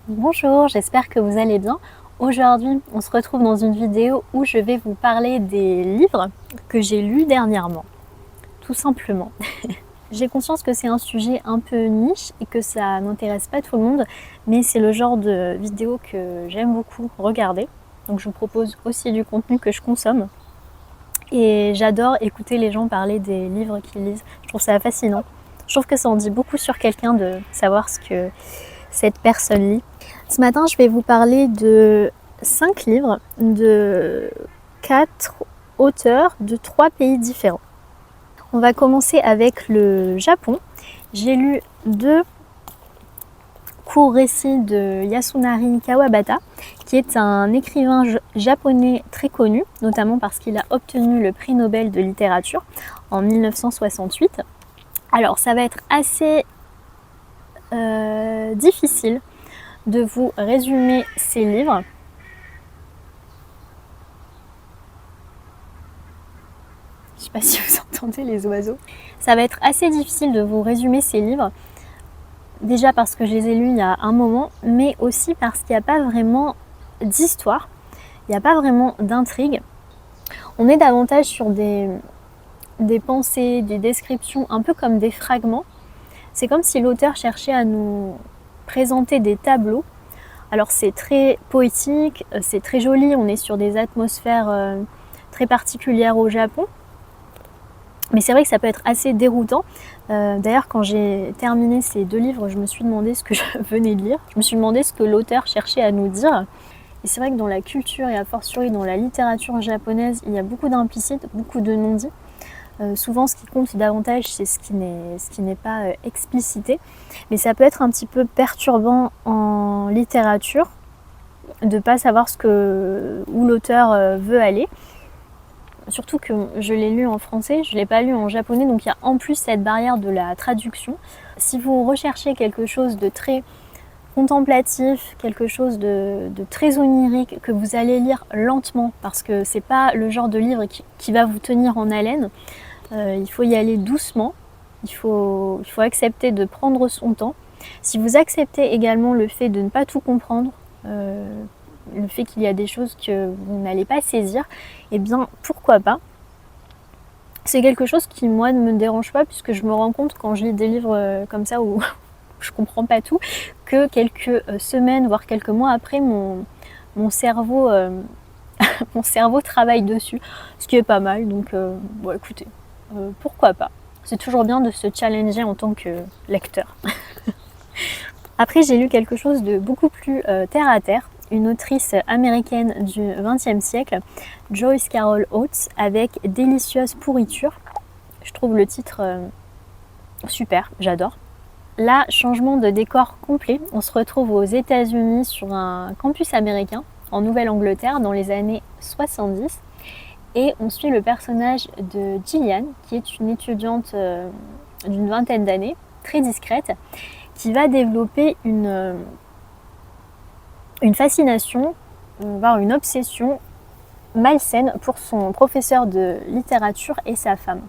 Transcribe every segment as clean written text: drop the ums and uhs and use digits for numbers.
Bonjour, j'espère que vous allez bien. Aujourd'hui, on se retrouve dans une vidéo où je vais vous parler des livres que j'ai lus dernièrement, tout simplement. J'ai conscience que c'est un sujet un peu niche et que ça n'intéresse pas tout le monde, mais c'est le genre de vidéo que j'aime beaucoup regarder. Donc je vous propose aussi du contenu que je consomme. Et j'adore écouter les gens parler des livres qu'ils lisent. Je trouve ça fascinant. Je trouve que ça en dit beaucoup sur quelqu'un de savoir ce que cette personne lit. Ce matin, je vais vous parler de 5 livres de 4 auteurs de 3 pays différents. On va commencer avec le Japon. J'ai lu 2 courts récits de Yasunari Kawabata, qui est un écrivain japonais très connu, notamment parce qu'il a obtenu le prix Nobel de littérature en 1968. Alors, ça va être assez difficile de vous résumer ces livres. Je ne sais pas si vous entendez les oiseaux. Ça va être assez difficile de vous résumer ces livres. Déjà parce que je les ai lus il y a un moment, mais aussi parce qu'il n'y a pas vraiment d'histoire, il n'y a pas vraiment d'intrigue. On est davantage sur des pensées, des descriptions, un peu comme des fragments. C'est comme si l'auteur cherchait à nous présenter des tableaux. Alors c'est très poétique, c'est très joli, on est sur des atmosphères très particulières au Japon. Mais c'est vrai que ça peut être assez déroutant. D'ailleurs, quand j'ai terminé ces 2 livres, je me suis demandé ce que je venais de lire. Je me suis demandé ce que l'auteur cherchait à nous dire. Et c'est vrai que dans la culture et a fortiori dans la littérature japonaise, il y a beaucoup d'implicites, beaucoup de non-dits. Souvent, ce qui compte davantage, c'est ce qui n'est pas explicité. Mais ça peut être un petit peu perturbant en littérature de ne pas savoir où l'auteur veut aller. Surtout que je l'ai lu en français, je ne l'ai pas lu en japonais, donc il y a en plus cette barrière de la traduction. Si vous recherchez quelque chose de très contemplatif, quelque chose de très onirique, que vous allez lire lentement, parce que c'est pas le genre de livre qui va vous tenir en haleine, il faut y aller doucement, il faut accepter de prendre son temps. Si vous acceptez également le fait de ne pas tout comprendre, le fait qu'il y a des choses que vous n'allez pas saisir, eh bien pourquoi pas. C'est quelque chose qui moi ne me dérange pas, puisque je me rends compte quand je lis des livres comme ça où je comprends pas tout, que quelques semaines voire quelques mois après mon cerveau mon cerveau travaille dessus, ce qui est pas mal. Donc bon, écoutez, pourquoi pas. C'est toujours bien de se challenger en tant que lecteur. Après, j'ai lu quelque chose de beaucoup plus terre à terre, une autrice américaine du XXe siècle, Joyce Carol Oates, avec Délicieuse pourriture. Je trouve le titre super, j'adore. Là, changement de décor complet. On se retrouve aux États-Unis sur un campus américain, en Nouvelle-Angleterre, dans les années 70. Et on suit le personnage de Gillian, qui est une étudiante d'une vingtaine d'années, très discrète, qui va développer une fascination, voire une obsession malsaine pour son professeur de littérature et sa femme.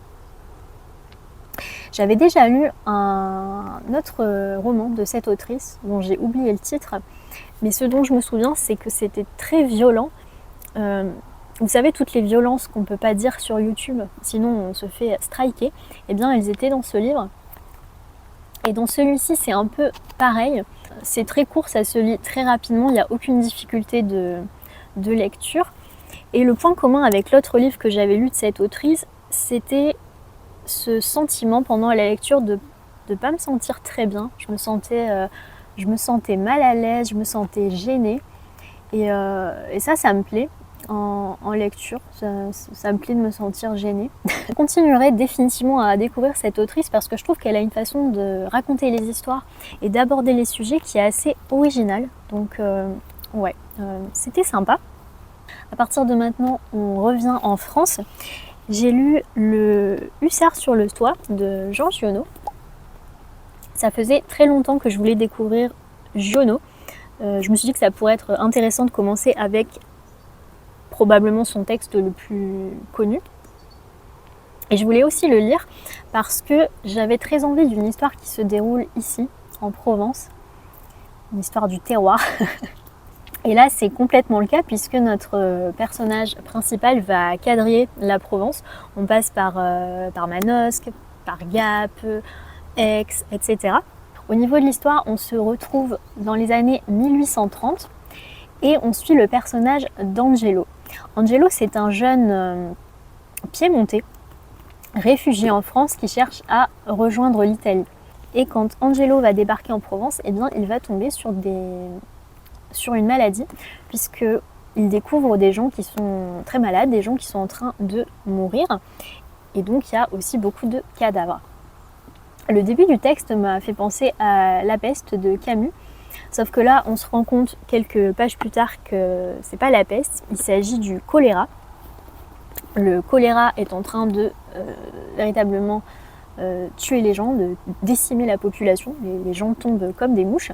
J'avais déjà lu un autre roman de cette autrice, dont j'ai oublié le titre, mais ce dont je me souviens, c'est que c'était très violent. Vous savez, toutes les violences qu'on ne peut pas dire sur YouTube, sinon on se fait striker, eh bien elles étaient dans ce livre. Et dans celui-ci, c'est un peu pareil. C'est très court, ça se lit très rapidement, il n'y a aucune difficulté de lecture. Et le point commun avec l'autre livre que j'avais lu de cette autrice, c'était ce sentiment pendant la lecture de ne pas me sentir très bien. Je me sentais mal à l'aise, je me sentais gênée. Et ça me plaît en lecture, ça me plaît de me sentir gênée. Je continuerai définitivement à découvrir cette autrice parce que je trouve qu'elle a une façon de raconter les histoires et d'aborder les sujets qui est assez originale. Donc ouais, c'était sympa. À partir de maintenant, on revient en France. J'ai lu Le Hussard sur le toit de Jean Giono. Ça faisait très longtemps que je voulais découvrir Giono. Je me suis dit que ça pourrait être intéressant de commencer avec probablement son texte le plus connu. Et je voulais aussi le lire parce que j'avais très envie d'une histoire qui se déroule ici, en Provence. une histoire du terroir. Et là, c'est complètement le cas puisque notre personnage principal va quadriller la Provence. On passe par Manosque, par Gap, Aix, etc. Au niveau de l'histoire, on se retrouve dans les années 1830 et on suit le personnage d'Angelo. Angelo, c'est un jeune piémontais, réfugié en France qui cherche à rejoindre l'Italie. Et quand Angelo va débarquer en Provence, eh bien, il va tomber sur une maladie, puisqu'il découvre des gens qui sont très malades, des gens qui sont en train de mourir. Et donc, il y a aussi beaucoup de cadavres. Le début du texte m'a fait penser à La peste de Camus, sauf que là, on se rend compte quelques pages plus tard que c'est pas la peste, il s'agit du choléra. Le choléra est en train de véritablement tuer les gens, de décimer la population. Les gens tombent comme des mouches.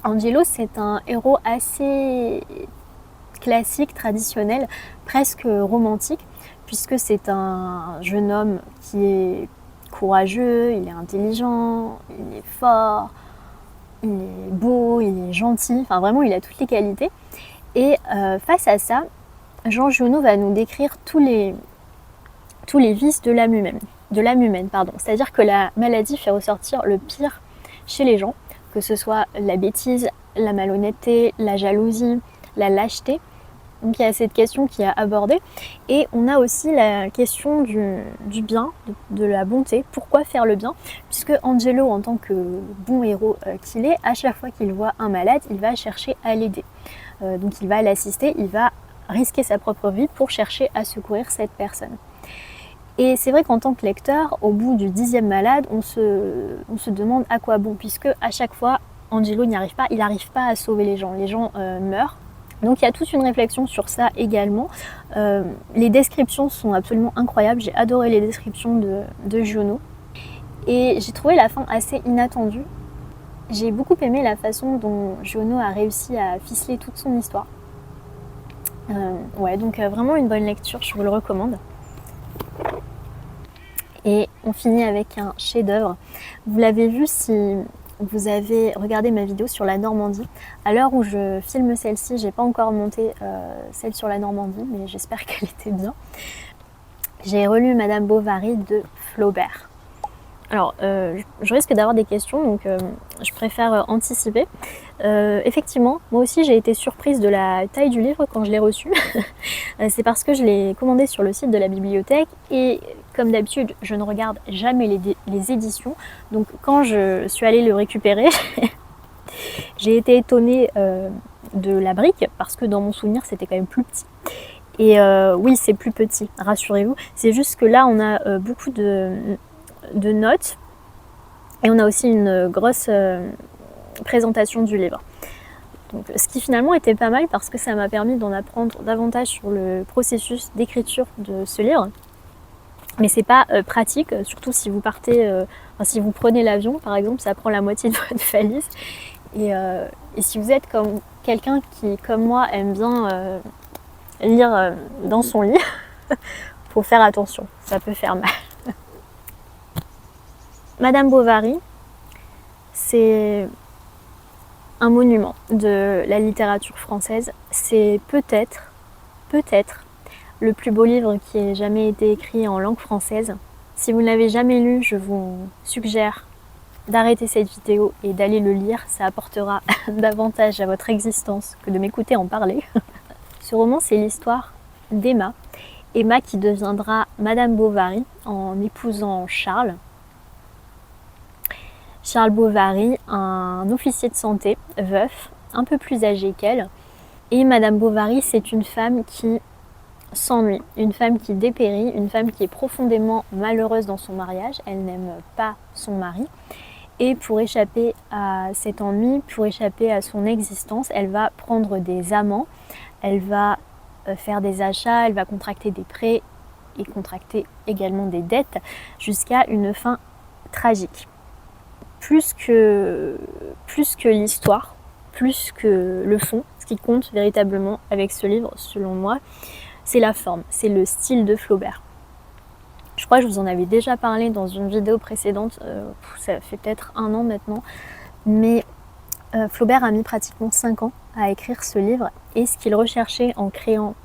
Angelo, c'est un héros assez classique, traditionnel, presque romantique, puisque c'est un jeune homme qui est courageux, il est intelligent, il est fort, il est beau, il est gentil, enfin vraiment il a toutes les qualités. Et face à ça, Jean Giono va nous décrire tous les vices de l'âme humaine. C'est-à-dire que la maladie fait ressortir le pire chez les gens, que ce soit la bêtise, la malhonnêteté, la jalousie, la lâcheté. Donc il y a cette question qui est abordée. Et on a aussi la question du bien, de la bonté. Pourquoi faire le bien? Puisque Angelo, en tant que bon héros qu'il est, à chaque fois qu'il voit un malade, il va chercher à l'aider. Donc il va l'assister, il va risquer sa propre vie pour chercher à secourir cette personne. Et c'est vrai qu'en tant que lecteur, au bout du 10e malade, on se demande à quoi bon, puisque à chaque fois, Angelo n'y arrive pas, il n'arrive pas à sauver les gens meurent. Donc il y a toute une réflexion sur ça également. Les descriptions sont absolument incroyables, j'ai adoré les descriptions de Giono. Et j'ai trouvé la fin assez inattendue. J'ai beaucoup aimé la façon dont Giono a réussi à ficeler toute son histoire. Donc vraiment une bonne lecture, je vous le recommande. Et on finit avec un chef-d'œuvre. Vous l'avez vu si vous avez regardé ma vidéo sur la Normandie. À l'heure où je filme celle-ci, j'ai pas encore monté celle sur la Normandie, mais j'espère qu'elle était bien. J'ai relu Madame Bovary de Flaubert. Alors, je risque d'avoir des questions, donc je préfère anticiper. Effectivement, moi aussi j'ai été surprise de la taille du livre quand je l'ai reçu. C'est parce que je l'ai commandé sur le site de la bibliothèque et comme d'habitude, je ne regarde jamais les éditions. Donc quand je suis allée le récupérer, j'ai été étonnée de la brique parce que dans mon souvenir c'était quand même plus petit. Et oui, c'est plus petit, rassurez-vous. C'est juste que là on a beaucoup de notes et on a aussi une grosse présentation du livre. Donc, ce qui finalement était pas mal parce que ça m'a permis d'en apprendre davantage sur le processus d'écriture de ce livre. Mais c'est pas pratique, surtout si vous partez, si vous prenez l'avion par exemple, ça prend la moitié de votre valise. Et si vous êtes comme quelqu'un qui, comme moi, aime bien lire dans son lit, faut faire attention, ça peut faire mal. Madame Bovary, c'est un monument de la littérature française. C'est peut-être le plus beau livre qui ait jamais été écrit en langue française. Si vous ne l'avez jamais lu, je vous suggère d'arrêter cette vidéo et d'aller le lire. Ça apportera davantage à votre existence que de m'écouter en parler. Ce roman, c'est l'histoire d'Emma. Emma qui deviendra Madame Bovary en épousant Charles. Charles Bovary, un officier de santé, veuf, un peu plus âgé qu'elle. Et Madame Bovary, c'est une femme qui s'ennuie, une femme qui dépérit, une femme qui est profondément malheureuse dans son mariage. Elle n'aime pas son mari. Et pour échapper à cet ennui, pour échapper à son existence, elle va prendre des amants, elle va faire des achats, elle va contracter des prêts et contracter également des dettes jusqu'à une fin tragique. Plus que l'histoire, plus que le fond, ce qui compte véritablement avec ce livre, selon moi, c'est la forme, c'est le style de Flaubert. Je crois que je vous en avais déjà parlé dans une vidéo précédente, ça fait peut-être 1 an maintenant, mais Flaubert a mis pratiquement 5 ans à écrire ce livre et ce qu'il recherchait en créant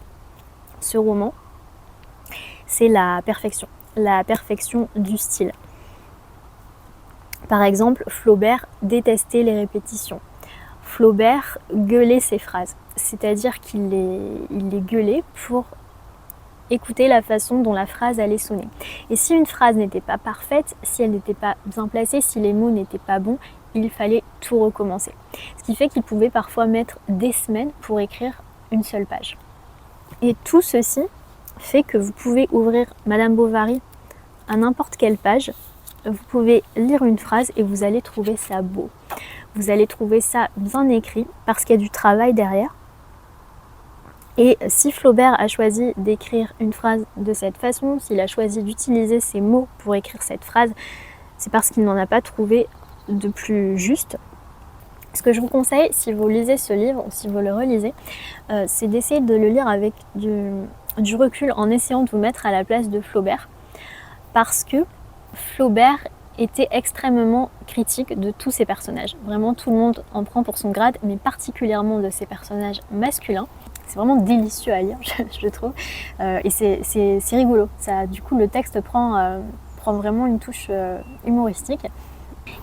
ce roman, c'est la perfection du style. Par exemple, Flaubert détestait les répétitions. Flaubert gueulait ses phrases, c'est-à-dire qu'il les gueulait pour écouter la façon dont la phrase allait sonner. Et si une phrase n'était pas parfaite, si elle n'était pas bien placée, si les mots n'étaient pas bons, il fallait tout recommencer. Ce qui fait qu'il pouvait parfois mettre des semaines pour écrire une seule page. Et tout ceci fait que vous pouvez ouvrir Madame Bovary à n'importe quelle page, vous pouvez lire une phrase et vous allez trouver ça beau. Vous allez trouver ça bien écrit parce qu'il y a du travail derrière. Et si Flaubert a choisi d'écrire une phrase de cette façon, s'il a choisi d'utiliser ces mots pour écrire cette phrase, c'est parce qu'il n'en a pas trouvé de plus juste. Ce que je vous conseille, si vous lisez ce livre ou si vous le relisez, c'est d'essayer de le lire avec du recul en essayant de vous mettre à la place de Flaubert. Parce que Flaubert était extrêmement critique de tous ses personnages. Vraiment, tout le monde en prend pour son grade, mais particulièrement de ses personnages masculins. C'est vraiment délicieux à lire, je trouve. Et c'est rigolo. Ça, du coup, le texte prend vraiment une touche humoristique.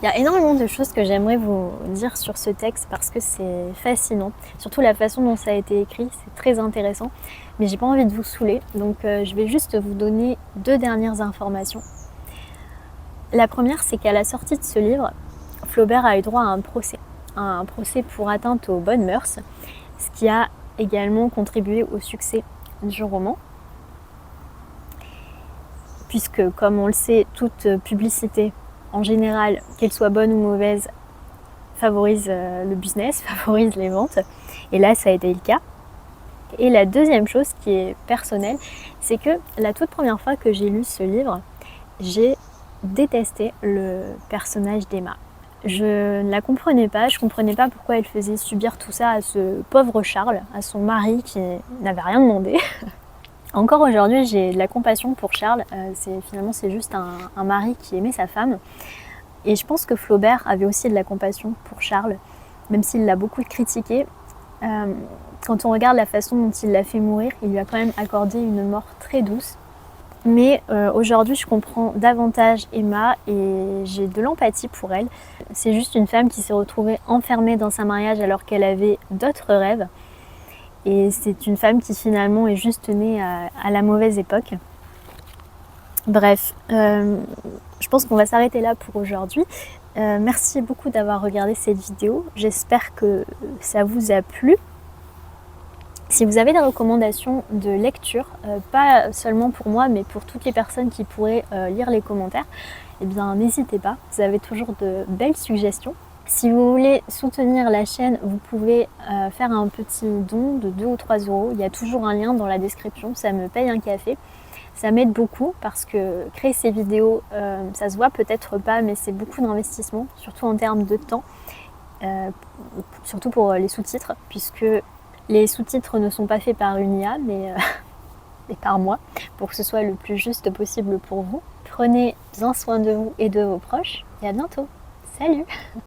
Il y a énormément de choses que j'aimerais vous dire sur ce texte parce que c'est fascinant. Surtout la façon dont ça a été écrit, c'est très intéressant. Mais j'ai pas envie de vous saouler, donc je vais juste vous donner 2 dernières informations. La première, c'est qu'à la sortie de ce livre, Flaubert a eu droit à un procès pour atteinte aux bonnes mœurs, ce qui a également contribué au succès du roman. Puisque, comme on le sait, toute publicité, en général, qu'elle soit bonne ou mauvaise, favorise le business, favorise les ventes. Et là, ça a été le cas. Et la deuxième chose qui est personnelle, c'est que la toute première fois que j'ai lu ce livre, j'ai détesté le personnage d'Emma. Je ne la comprenais pas, je ne comprenais pas pourquoi elle faisait subir tout ça à ce pauvre Charles, à son mari qui n'avait rien demandé. Encore aujourd'hui, j'ai de la compassion pour Charles, c'est juste un mari qui aimait sa femme. Et je pense que Flaubert avait aussi de la compassion pour Charles, même s'il l'a beaucoup critiqué. Quand on regarde la façon dont il l'a fait mourir, il lui a quand même accordé une mort très douce. Mais aujourd'hui, je comprends davantage Emma et j'ai de l'empathie pour elle. C'est juste une femme qui s'est retrouvée enfermée dans sa mariage alors qu'elle avait d'autres rêves. Et c'est une femme qui finalement est juste née à la mauvaise époque. Bref, je pense qu'on va s'arrêter là pour aujourd'hui. Merci beaucoup d'avoir regardé cette vidéo. J'espère que ça vous a plu. Si vous avez des recommandations de lecture, pas seulement pour moi, mais pour toutes les personnes qui pourraient lire les commentaires, eh bien n'hésitez pas, vous avez toujours de belles suggestions. Si vous voulez soutenir la chaîne, vous pouvez faire un petit don de 2 ou 3 euros. Il y a toujours un lien dans la description, ça me paye un café. Ça m'aide beaucoup parce que créer ces vidéos, ça se voit peut-être pas, mais c'est beaucoup d'investissement, surtout en termes de temps, surtout pour les sous-titres, puisque les sous-titres ne sont pas faits par une IA, mais par moi, pour que ce soit le plus juste possible pour vous. Prenez bien soin de vous et de vos proches, et à bientôt. Salut!